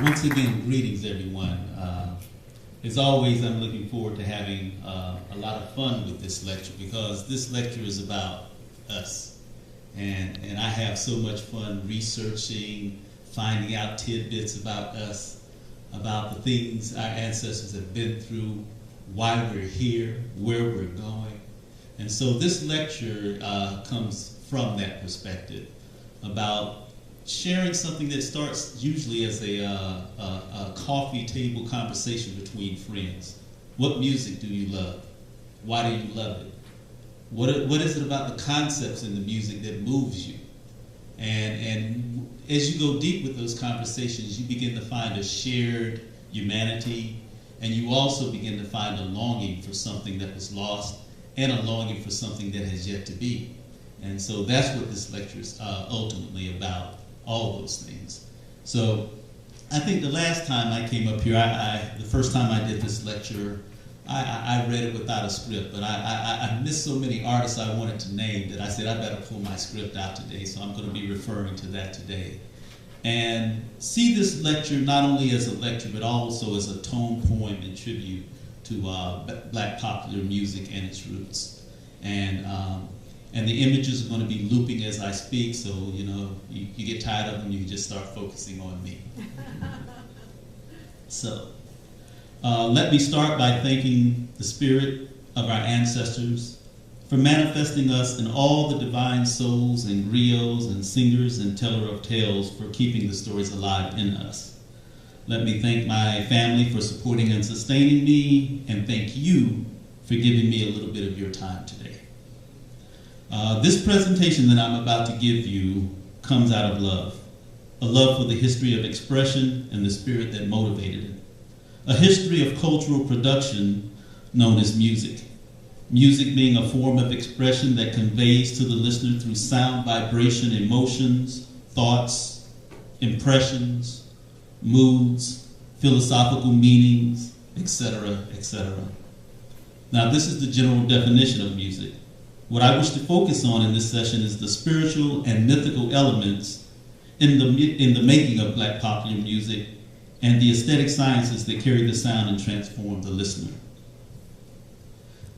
Once again, greetings, everyone. As always, I'm looking forward to having a lot of fun with this lecture because this lecture is about us. And I have so much fun researching, finding out tidbits about us, about the things our ancestors have been through, why we're here, where we're going. And so this lecture comes from that perspective about sharing something that starts usually as a coffee table conversation between friends. What music do you love? Why do you love it? What is it about the concepts in the music that moves you? And as you go deep with those conversations, you begin to find a shared humanity, and you also begin to find a longing for something that was lost and a longing for something that has yet to be. And so that's what this lecture is ultimately about. All those things. So I think the last time I came up here, the first time I did this lecture, I read it without a script, but I missed so many artists I wanted to name that I said I better pull my script out today, so I'm going to be referring to that today. And see this lecture not only as a lecture, but also as a tone poem and tribute to Black popular music and its roots. And the images are going to be looping as I speak, so you get tired of them, you can just start focusing on me. So, let me start by thanking the spirit of our ancestors for manifesting us in all the divine souls and griots and singers and teller of tales for keeping the stories alive in us. Let me thank my family for supporting and sustaining me, and thank you for giving me a little bit of your time today. This presentation that I'm about to give you comes out of love, a love for the history of expression and the spirit that motivated it, a history of cultural production known as music. Music being a form of expression that conveys to the listener through sound vibration emotions, thoughts, impressions, moods, philosophical meanings, etc., etc. Now, this is the general definition of music. What I wish to focus on in this session is the spiritual and mythical elements in the making of Black popular music and the aesthetic sciences that carry the sound and transform the listener.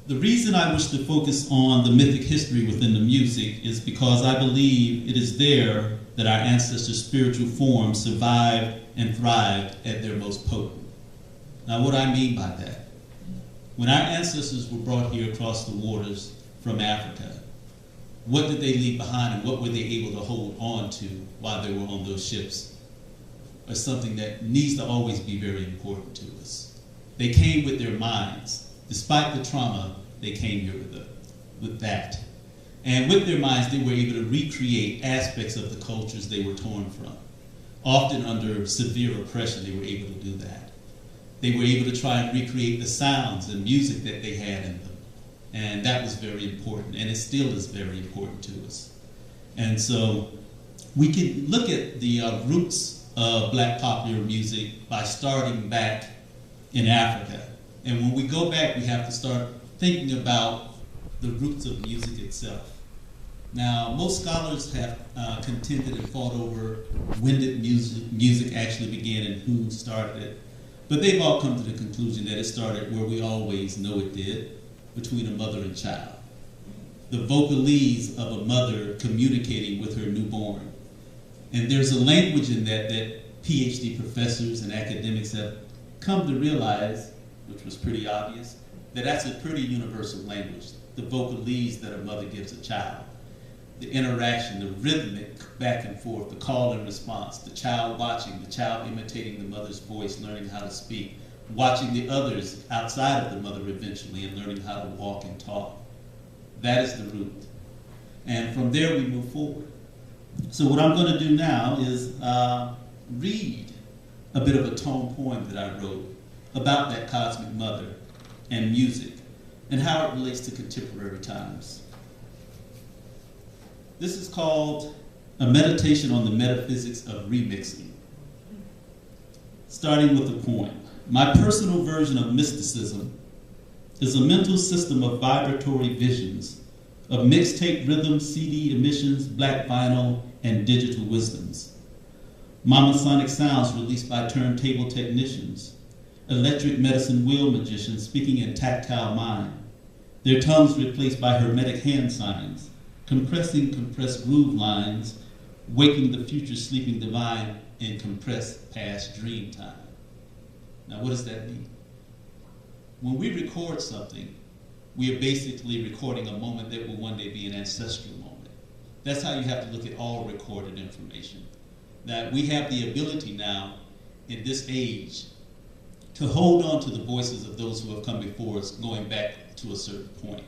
The reason I wish to focus on the mythic history within the music is because I believe it is there that our ancestors' spiritual forms survived and thrived at their most potent. Now, what do I mean by that? When our ancestors were brought here across the waters from Africa, what did they leave behind and what were they able to hold on to while they were on those ships? Or something that needs to always be very important to us. They came with their minds. Despite the trauma, they came here with that. And with their minds, they were able to recreate aspects of the cultures they were torn from. Often under severe oppression, they were able to do that. They were able to try and recreate the sounds and music that they had in them. And that was very important, and it still is very important to us. And so we can look at the roots of Black popular music by starting back in Africa. And when we go back, we have to start thinking about the roots of music itself. Now, most scholars have contended and fought over when did music actually begin and who started it. But they've all come to the conclusion that it started where we always know it did, between a mother and child. The vocalese of a mother communicating with her newborn. And there's a language in that PhD professors and academics have come to realize, which was pretty obvious, that that's a pretty universal language. The vocalese that a mother gives a child. The interaction, the rhythmic back and forth, the call and response, the child watching, the child imitating the mother's voice, learning how to speak, watching the others outside of the mother eventually and learning how to walk and talk. That is the root. And from there we move forward. So what I'm going to do now is read a bit of a tone poem that I wrote about that cosmic mother and music and how it relates to contemporary times. This is called A Meditation on the Metaphysics of Remixing. Starting with the poem. My personal version of mysticism is a mental system of vibratory visions, of mixtape rhythms, CD emissions, black vinyl, and digital wisdoms. Mamasonic sounds released by turntable technicians, electric medicine wheel magicians speaking in tactile mind, their tongues replaced by hermetic hand signs, compressing compressed groove lines, waking the future sleeping divine in compressed past dream time. Now, what does that mean? When we record something, we are basically recording a moment that will one day be an ancestral moment. That's how you have to look at all recorded information. That we have the ability now, in this age, to hold on to the voices of those who have come before us, going back to a certain point.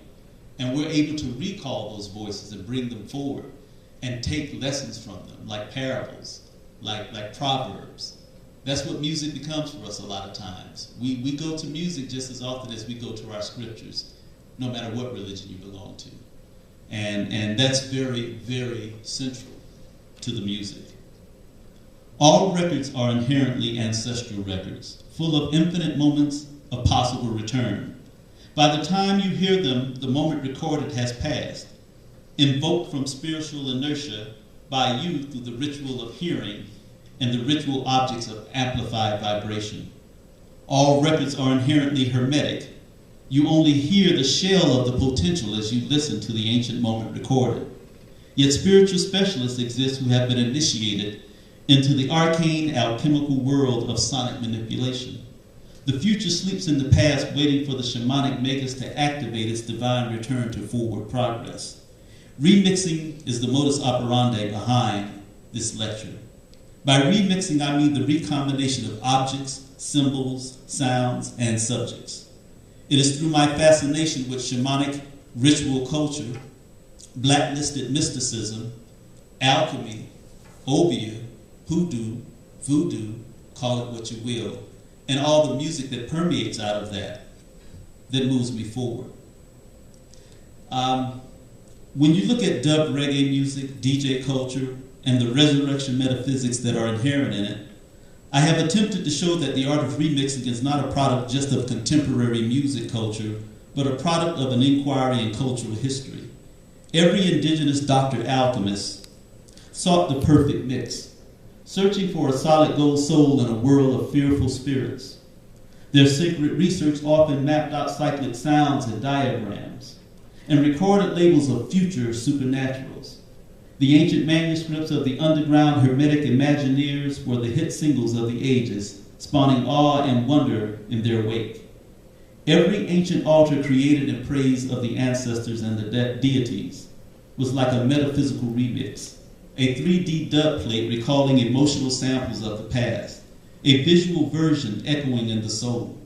And we're able to recall those voices and bring them forward and take lessons from them, like parables, like proverbs. That's what music becomes for us a lot of times. We go to music just as often as we go to our scriptures, no matter what religion you belong to. And that's very, very central to the music. All records are inherently ancestral records, full of infinite moments of possible return. By the time you hear them, the moment recorded has passed, invoked from spiritual inertia by you through the ritual of hearing and the ritual objects of amplified vibration. All records are inherently hermetic. You only hear the shell of the potential as you listen to the ancient moment recorded. Yet spiritual specialists exist who have been initiated into the arcane alchemical world of sonic manipulation. The future sleeps in the past, waiting for the shamanic magus to activate its divine return to forward progress. Remixing is the modus operandi behind this lecture. By remixing, I mean the recombination of objects, symbols, sounds, and subjects. It is through my fascination with shamanic ritual culture, blacklisted mysticism, alchemy, obeah, hoodoo, voodoo, call it what you will, and all the music that permeates out of that moves me forward. When you look at dub reggae music, DJ culture, and the resurrection metaphysics that are inherent in it, I have attempted to show that the art of remixing is not a product just of contemporary music culture, but a product of an inquiry in cultural history. Every indigenous doctor alchemist sought the perfect mix, searching for a solid gold soul in a world of fearful spirits. Their sacred research often mapped out cyclic sounds and diagrams, and recorded labels of future supernaturals. The ancient manuscripts of the underground hermetic imagineers were the hit singles of the ages, spawning awe and wonder in their wake. Every ancient altar created in praise of the ancestors and the deities was like a metaphysical remix, a 3D dub plate recalling emotional samples of the past, a visual version echoing in the soul.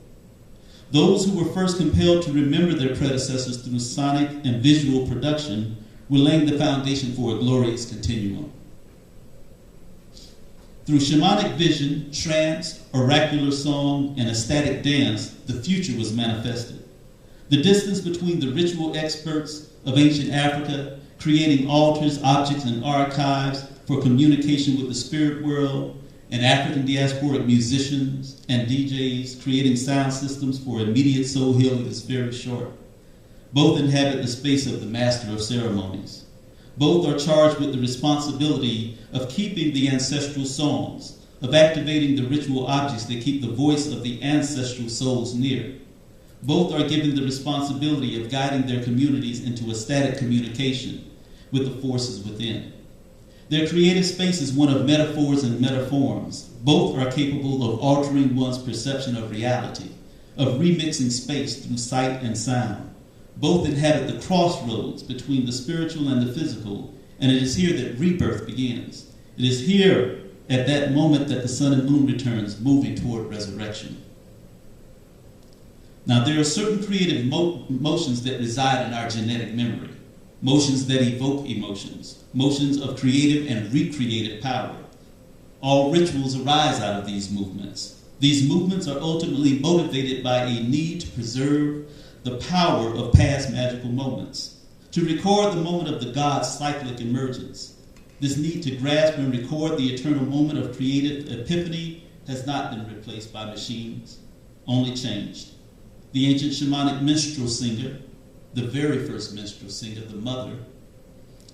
Those who were first compelled to remember their predecessors through sonic and visual production were laying the foundation for a glorious continuum. Through shamanic vision, trance, oracular song, and ecstatic dance, the future was manifested. The distance between the ritual experts of ancient Africa, creating altars, objects, and archives for communication with the spirit world, and African diasporic musicians and DJs creating sound systems for immediate soul healing is very short. Both inhabit the space of the master of ceremonies. Both are charged with the responsibility of keeping the ancestral songs, of activating the ritual objects that keep the voice of the ancestral souls near. Both are given the responsibility of guiding their communities into ecstatic communication with the forces within. Their creative space is one of metaphors and metaforms. Both are capable of altering one's perception of reality, of remixing space through sight and sound. Both inhabit the crossroads between the spiritual and the physical, and it is here that rebirth begins. It is here, at that moment, that the sun and moon returns, moving toward resurrection. Now, there are certain creative motions that reside in our genetic memory, motions that evoke emotions, motions of creative and recreative power. All rituals arise out of these movements. These movements are ultimately motivated by a need to preserve the power of past magical moments, to record the moment of the God's cyclic emergence. This need to grasp and record the eternal moment of creative epiphany has not been replaced by machines, only changed. The ancient shamanic minstrel singer, the very first minstrel singer, the mother,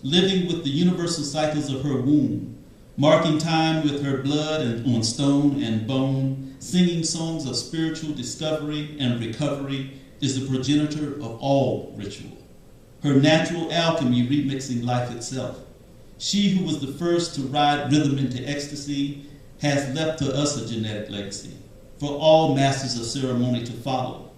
living with the universal cycles of her womb, marking time with her blood and on stone and bone, singing songs of spiritual discovery and recovery, is the progenitor of all ritual. Her natural alchemy remixing life itself. She who was the first to ride rhythm into ecstasy has left to us a genetic legacy for all masters of ceremony to follow.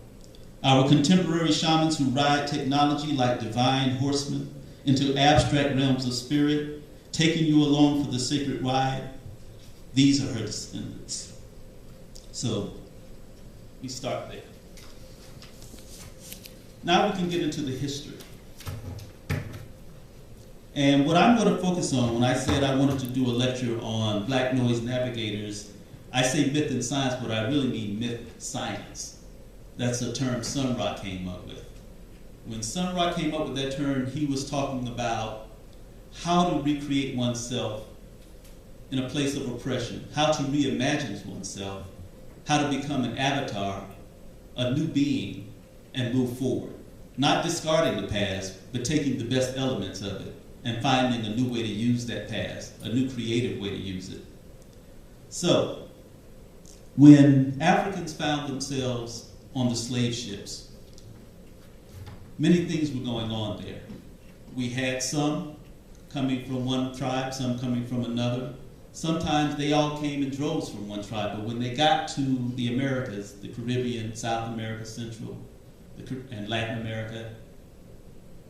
Our contemporary shamans who ride technology like divine horsemen into abstract realms of spirit, taking you along for the sacred ride, these are her descendants. So, we start there. Now we can get into the history. And what I'm going to focus on, when I said I wanted to do a lecture on Black Noise Navigators, I say myth and science, but I really mean myth science. That's a term Sun Ra came up with. When Sun Ra came up with that term, he was talking about how to recreate oneself in a place of oppression, how to reimagine oneself, how to become an avatar, a new being, and move forward. Not discarding the past, but taking the best elements of it and finding a new way to use that past, a new creative way to use it. So, when Africans found themselves on the slave ships, many things were going on there. We had some coming from one tribe, some coming from another. Sometimes they all came in droves from one tribe, but when they got to the Americas, the Caribbean, South America, Central, and Latin America,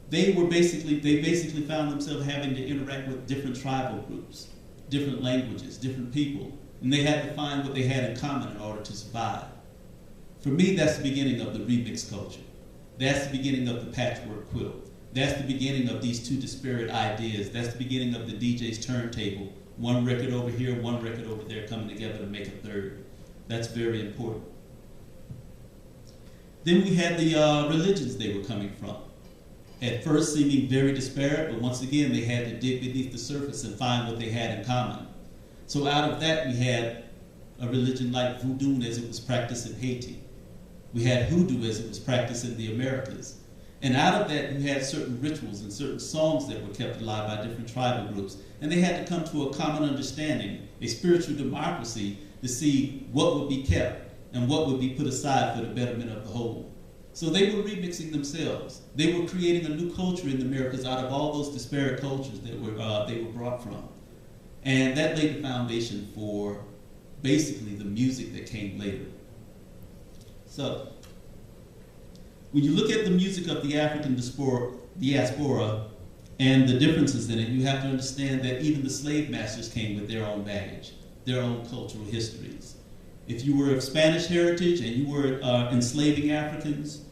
they basically found themselves having to interact with different tribal groups, different languages, different people, and they had to find what they had in common in order to survive. For me, that's the beginning of the remix culture. That's the beginning of the patchwork quilt. That's the beginning of these two disparate ideas. That's the beginning of the DJ's turntable. One record over here, one record over there coming together to make a third. That's very important. Then we had the religions they were coming from. At first seeming very disparate, but once again they had to dig beneath the surface and find what they had in common. So out of that we had a religion like Voodoo as it was practiced in Haiti. We had Hoodoo as it was practiced in the Americas. And out of that you had certain rituals and certain songs that were kept alive by different tribal groups. And they had to come to a common understanding, a spiritual democracy, to see what would be kept and what would be put aside for the betterment of the whole. So they were remixing themselves. They were creating a new culture in the Americas out of all those disparate cultures that they were brought from. And that laid the foundation for basically the music that came later. So, when you look at the music of the African diaspora and the differences in it, you have to understand that even the slave masters came with their own baggage, their own cultural histories. If you were of Spanish heritage and you were enslaving Africans,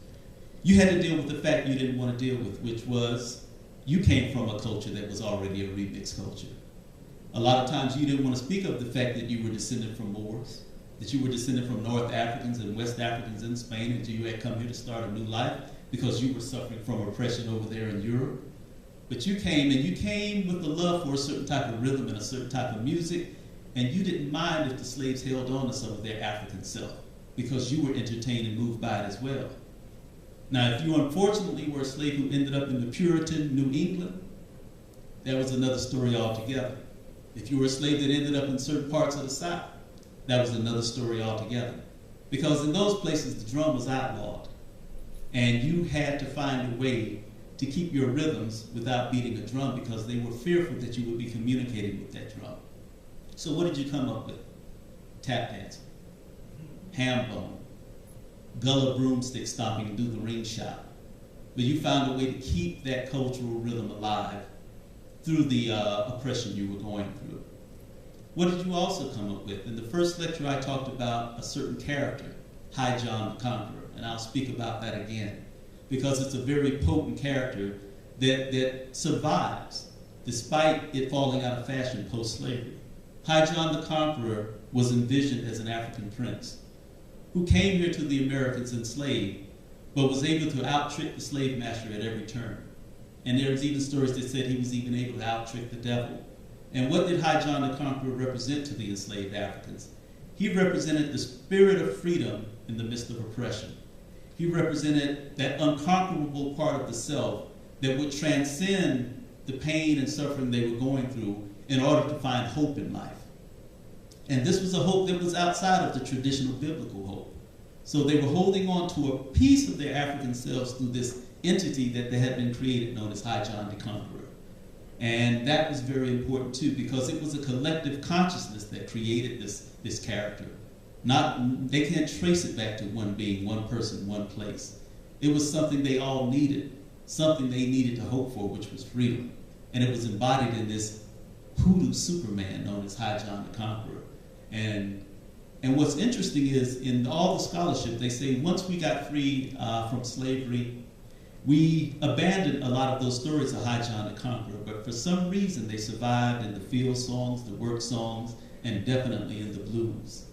you had to deal with the fact you didn't want to deal with, which was you came from a culture that was already a remix culture. A lot of times you didn't want to speak of the fact that you were descended from Moors, that you were descended from North Africans and West Africans in Spain until you had come here to start a new life because you were suffering from oppression over there in Europe. But you came with the love for a certain type of rhythm and a certain type of music, and you didn't mind if the slaves held on to some of their African self because you were entertained and moved by it as well. Now, if you unfortunately were a slave who ended up in the Puritan New England, that was another story altogether. If you were a slave that ended up in certain parts of the South, that was another story altogether. Because in those places, the drum was outlawed. And you had to find a way to keep your rhythms without beating a drum because they were fearful that you would be communicating with that drum. So what did you come up with? Tap dancing, ham bone, gullah broomstick stomping and do the ring shot. But you found a way to keep that cultural rhythm alive through the oppression you were going through. What did you also come up with? In the first lecture I talked about a certain character, High John the Conqueror, and I'll speak about that again because it's a very potent character that survives despite it falling out of fashion post-slavery. High John the Conqueror was envisioned as an African prince who came here to the Americans enslaved, but was able to out-trick the slave master at every turn. And there's even stories that said he was even able to out-trick the devil. And what did High John the Conqueror represent to the enslaved Africans? He represented the spirit of freedom in the midst of oppression. He represented that unconquerable part of the self that would transcend the pain and suffering they were going through in order to find hope in life. And this was a hope that was outside of the traditional biblical hope. So they were holding on to a piece of their African selves through this entity that they had been created known as High John the Conqueror. And that was very important too, because it was a collective consciousness that created this character. They can't trace it back to one being, one person, one place. It was something they all needed, something they needed to hope for, which was freedom. And it was embodied in this hoodoo Superman known as High John the Conqueror. And what's interesting is in all the scholarship, they say once we got free from slavery, we abandoned a lot of those stories of High John the Conqueror, but for some reason they survived in the field songs, the work songs, and definitely in the blues.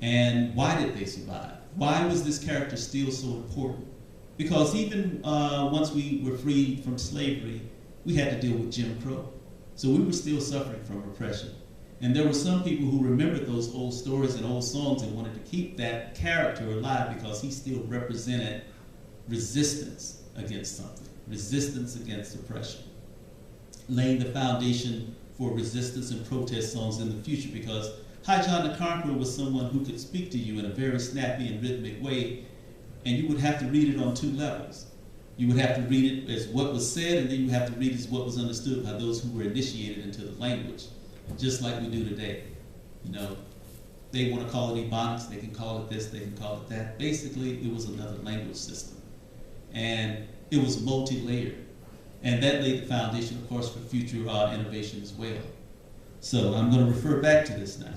And why did they survive? Why was this character still so important? Because even once we were freed from slavery, we had to deal with Jim Crow. So we were still suffering from oppression. And there were some people who remembered those old stories and old songs and wanted to keep that character alive because he still represented resistance against something, resistance against oppression, laying the foundation for resistance and protest songs in the future, because High John the Conqueror was someone who could speak to you in a very snappy and rhythmic way, and you would have to read it on two levels. You would have to read it as what was said, and then you would have to read it as what was understood by those who were initiated into the language, just like we do today. You know, they want to call it Ebonics, they can call it this, they can call it that. Basically, it was another language system. And it was multi-layered. And that laid the foundation, of course, for future innovation as well. So I'm going to refer back to this now.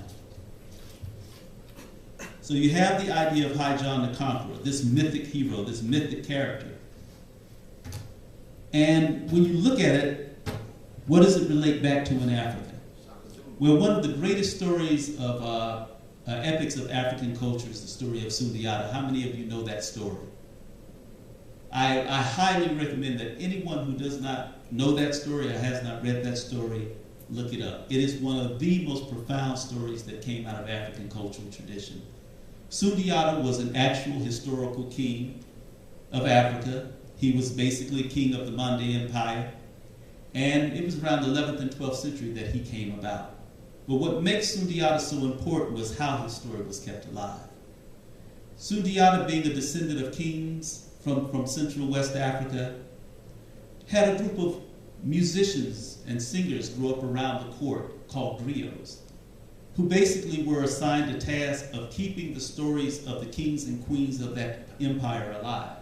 So you have the idea of High John the Conqueror, this mythic hero, this mythic character. And when you look at it, what does it relate back to in Africa? Well, one of the greatest stories of epics of African culture is the story of Sundiata. How many of you know that story? I highly recommend that anyone who does not know that story or has not read that story, look it up. It is one of the most profound stories that came out of African cultural tradition. Sundiata was an actual historical king of Africa. He was basically king of the Mande Empire. And it was around the 11th and 12th century that he came about. But what makes Sundiata so important was how his story was kept alive. Sundiata, being a descendant of kings from Central West Africa, had a group of musicians and singers grow up around the court called griots, who basically were assigned the task of keeping the stories of the kings and queens of that empire alive.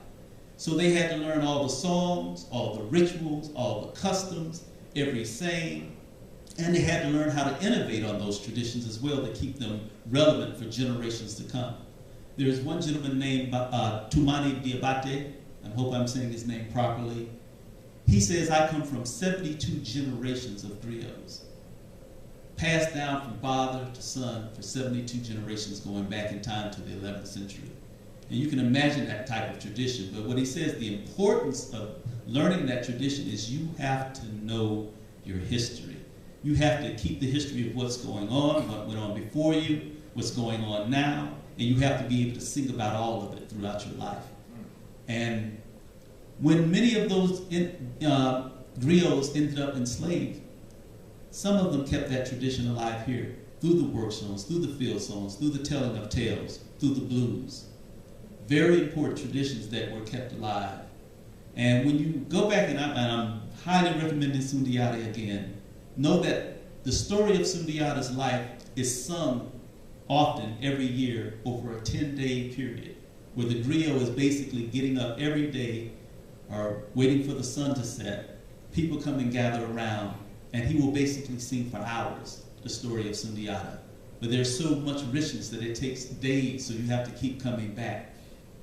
So they had to learn all the songs, all the rituals, all the customs, every saying, and they had to learn how to innovate on those traditions as well to keep them relevant for generations to come. There is one gentleman named Tumani Diabate, I hope I'm saying his name properly. He says, I come from 72 generations of griots, passed down from father to son for 72 generations going back in time to the 11th century. And you can imagine that type of tradition. But what he says, the importance of learning that tradition is you have to know your history. You have to keep the history of what's going on, what went on before you, what's going on now, and you have to be able to sing about all of it throughout your life. And when many of those griots ended up enslaved, some of them kept that tradition alive here, through the work songs, through the field songs, through the telling of tales, through the blues. Very important traditions that were kept alive. And when you go back, and I'm highly recommending Sundiata again, know that the story of Sundiata's life is sung often every year over a 10-day period, where the griot is basically getting up every day or waiting for the sun to set. People come and gather around, and he will basically sing for hours the story of Sundiata. But there's so much richness that it takes days, so you have to keep coming back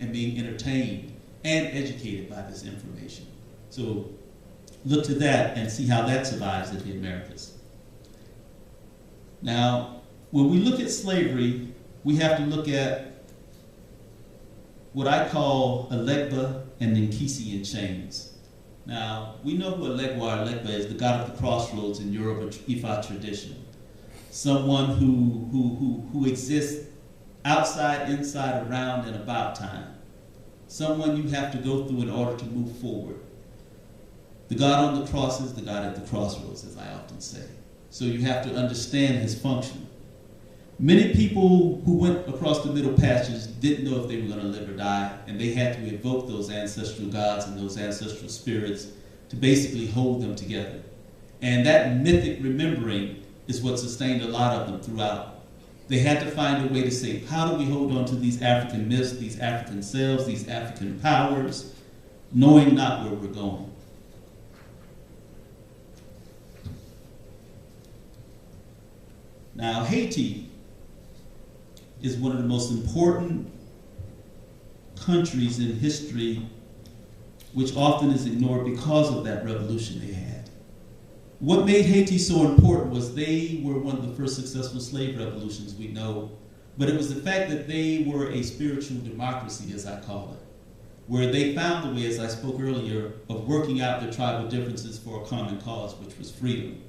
and being entertained and educated by this information. So look to that and see how that survives in the Americas. Now, when we look at slavery, we have to look at what I call Elegba and Nkisi in chains. Now, we know who Elegba is, the god of the crossroads in Yoruba Ifa tradition. Someone who exists outside, inside, around, and about time. Someone you have to go through in order to move forward. The God on the cross is the God at the crossroads, as I often say. so you have to understand his function. Many people who went across the Middle Passage didn't know if they were going to live or die, and they had to evoke those ancestral gods and those ancestral spirits to basically hold them together. And that mythic remembering is what sustained a lot of them throughout. They had to find a way to say, how do we hold on to these African myths, these African selves, these African powers, knowing not where we're going? Now, Haiti is one of the most important countries in history, which often is ignored because of that revolution they had. What made Haiti so important was they were one of the first successful slave revolutions we know, but it was the fact that they were a spiritual democracy, as I call it, where they found a way, as I spoke earlier, of working out their tribal differences for a common cause, which was freedom.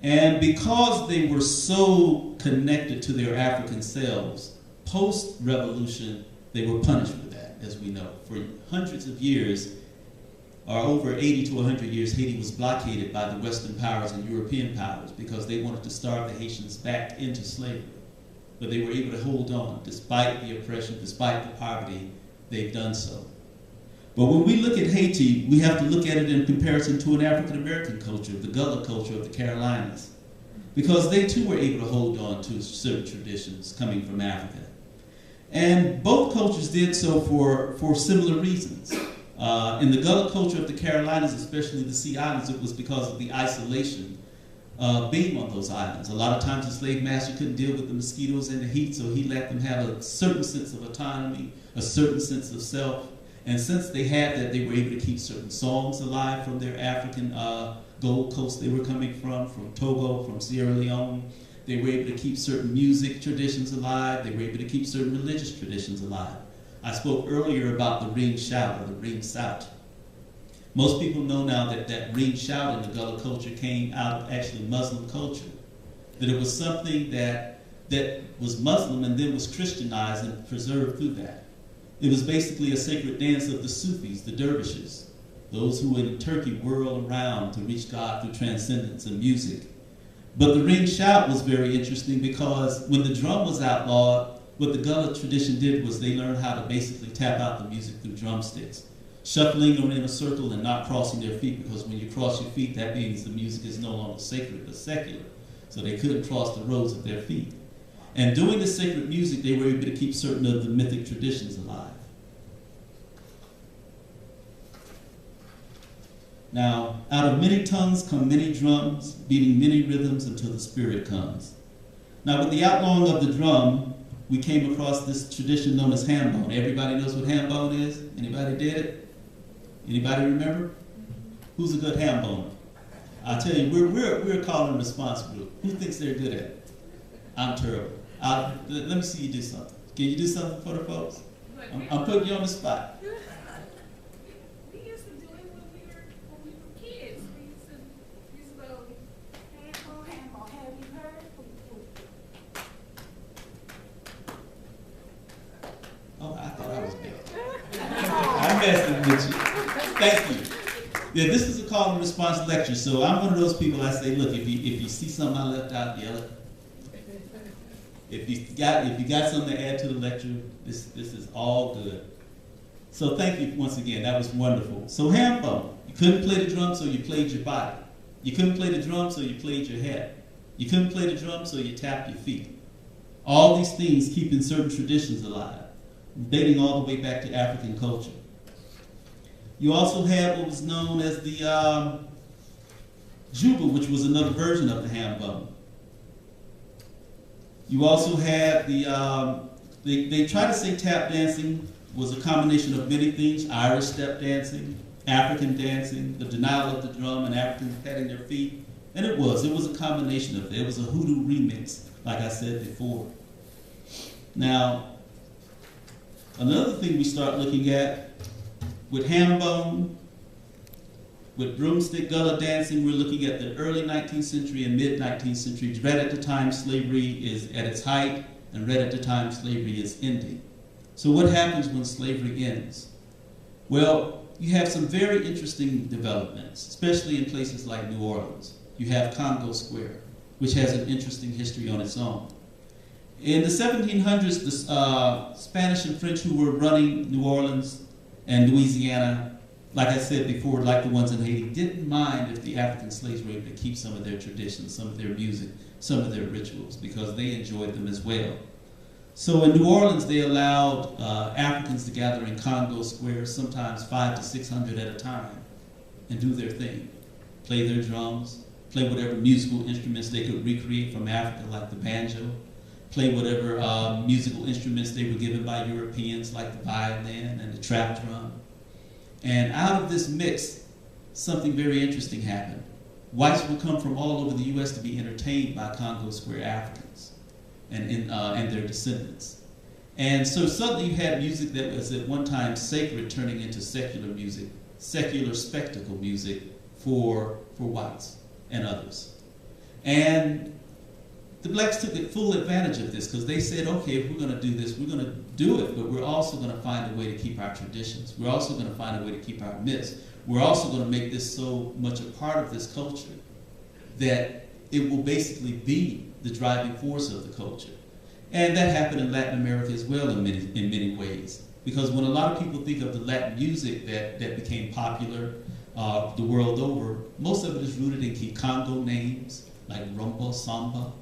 And because they were so connected to their African selves, post-revolution, they were punished for that, as we know. For hundreds of years, or over 80 to 100 years, Haiti was blockaded by the Western powers and European powers because they wanted to starve the Haitians back into slavery. But they were able to hold on, despite the oppression, despite the poverty, they've done so. But when we look at Haiti, we have to look at it in comparison to an African-American culture, the Gullah culture of the Carolinas, because they too were able to hold on to certain traditions coming from Africa. And both cultures did so for similar reasons. In the Gullah culture of the Carolinas, especially the Sea Islands, it was because of the isolation being on those islands. A lot of times the slave master couldn't deal with the mosquitoes and the heat, so he let them have a certain sense of autonomy, a certain sense of self. And since they had that, they were able to keep certain songs alive from their African Gold Coast they were coming from Togo, from Sierra Leone. They were able to keep certain music traditions alive. They were able to keep certain religious traditions alive. I spoke earlier about the ring shout or the ring sout. Most people know now that that ring shout in the Gullah culture came out of actually Muslim culture. That it was something that was Muslim and then was Christianized and preserved through that. It was basically a sacred dance of the Sufis, the dervishes, those who in Turkey whirl around to reach God through transcendence and music. But the ring shout was very interesting because when the drum was outlawed, what the Gullah tradition did was they learned how to basically tap out the music through drumsticks, shuffling or in a circle and not crossing their feet, because when you cross your feet, that means the music is no longer sacred but secular. So they couldn't cross the roads of their feet. And doing the sacred music, they were able to keep certain of the mythic traditions alive. Now, out of many tongues come many drums, beating many rhythms until the spirit comes. Now, with the outlawing of the drum, we came across this tradition known as ham bone. Everybody knows what ham bone is? Anybody did it? Anybody remember? Who's a good ham boner? I'll tell you, we're a call and response group. Who thinks they're good at it? I'm terrible. Let me see you do something. Can you do something for the folks? I'm putting you on the spot. We used to do it when we were kids. We used to go, ham bone, have you heard? Oh, I thought I was bad. I'm messing with you. Thank you. Yeah, this is a call and response lecture, so I'm one of those people I say, look, if you see something I left out, yell it. If you got something to add to the lecture, this is all good. So thank you once again. That was wonderful. So ham bone. You couldn't play the drum, so you played your body. You couldn't play the drum, so you played your head. You couldn't play the drum, so you tapped your feet. All these things keeping certain traditions alive, dating all the way back to African culture. You also had what was known as the juba, which was another version of the ham bone. You also had they try to say tap dancing was a combination of many things: Irish step dancing, African dancing, the denial of the drum, and Africans patting their feet. And it was a combination of it. It was a hoodoo remix, like I said before. Now, another thing we start looking at with ham bone, with broomstick gullah dancing, we're looking at the early 19th century and mid-19th century, right at the time slavery is at its height, and right at the time slavery is ending. So what happens when slavery ends? Well, you have some very interesting developments, especially in places like New Orleans. You have Congo Square. which has an interesting history on its own. In the 1700s, the Spanish and French who were running New Orleans and Louisiana, like I said before, like the ones in Haiti, didn't mind if the African slaves were able to keep some of their traditions, some of their music, some of their rituals, because they enjoyed them as well. So in New Orleans, they allowed Africans to gather in Congo squares, sometimes 500 to 600 at a time, and do their thing. Play their drums, play whatever musical instruments they could recreate from Africa, like the banjo, play whatever musical instruments they were given by Europeans, like the violin and the trap drum. And out of this mix, something very interesting happened. Whites would come from all over the U.S. to be entertained by Congo Square Africans and their descendants. And so suddenly you had music that was at one time sacred turning into secular music, secular spectacle music for whites and others. And the blacks took full advantage of this because they said, okay, if we're going to do this, we're going to do it, but we're also going to find a way to keep our traditions. We're also going to find a way to keep our myths. We're also going to make this so much a part of this culture that it will basically be the driving force of the culture. And that happened in Latin America as well in many ways. Because when a lot of people think of the Latin music that became popular the world over, most of it is rooted in Kikongo names like rumba, samba,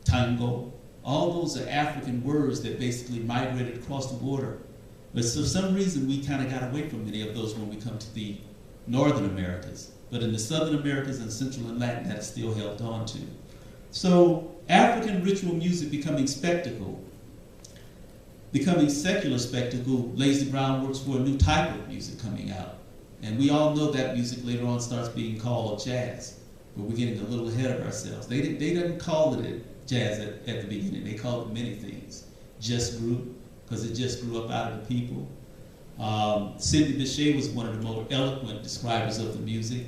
tango. All those are African words that basically migrated across the border. But for some reason, we kind of got away from many of those when we come to the Northern Americas. But in the Southern Americas and Central and Latin, that is still held on to. So African ritual music becoming spectacle, becoming secular spectacle, lays the groundwork for a new type of music coming out. And we all know that music later on starts being called jazz, but we're getting a little ahead of ourselves. They didn't call it jazz at the beginning. They called it many things. Just grew, because it just grew up out of the people. Sidney Bechet was one of the more eloquent describers of the music.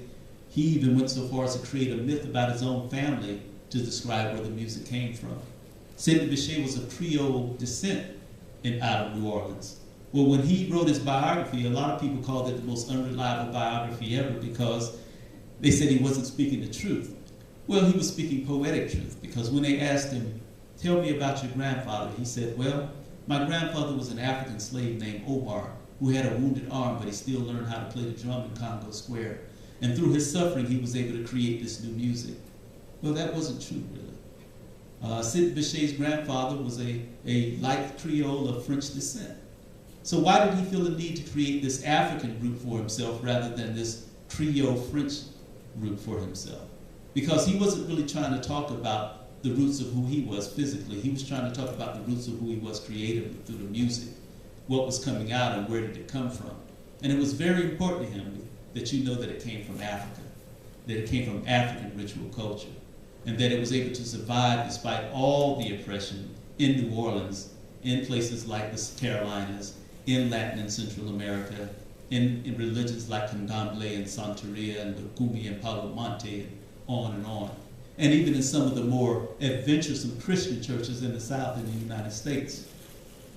He even went so far as to create a myth about his own family to describe where the music came from. Sidney Bechet was of Creole descent out of New Orleans. Well, when he wrote his biography, a lot of people called it the most unreliable biography ever because they said he wasn't speaking the truth. Well, he was speaking poetic truth, because when they asked him, tell me about your grandfather, he said, well, my grandfather was an African slave named Omar who had a wounded arm, but he still learned how to play the drum in Congo Square. And through his suffering, he was able to create this new music. Well, that wasn't true, really. Sidney Bechet's grandfather was a light Creole of French descent. So why did he feel the need to create this African group for himself rather than this Creole French group for himself? Because he wasn't really trying to talk about the roots of who he was physically. He was trying to talk about the roots of who he was creatively through the music, what was coming out and where did it come from. And it was very important to him that you know that it came from Africa, that it came from African ritual culture, and that it was able to survive despite all the oppression in New Orleans, in places like the Carolinas, in Latin and Central America, in religions like Candomblé and Santeria and Lukumi and Palo Monte, and on and on. And even in some of the more adventuresome Christian churches in the South in the United States.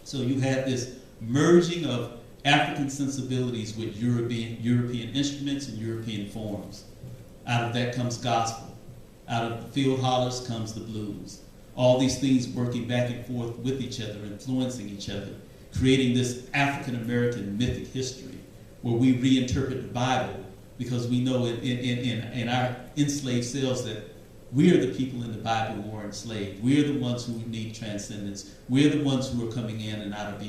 So you had this merging of African sensibilities with European instruments and European forms. Out of that comes gospel. Out of the field hollers comes the blues. All these things working back and forth with each other, influencing each other, creating this African-American mythic history where we reinterpret the Bible because we know in our enslaved selves that we are the people in the Bible who are enslaved. We're the ones who need transcendence. We're the ones who are coming in and out of Egypt.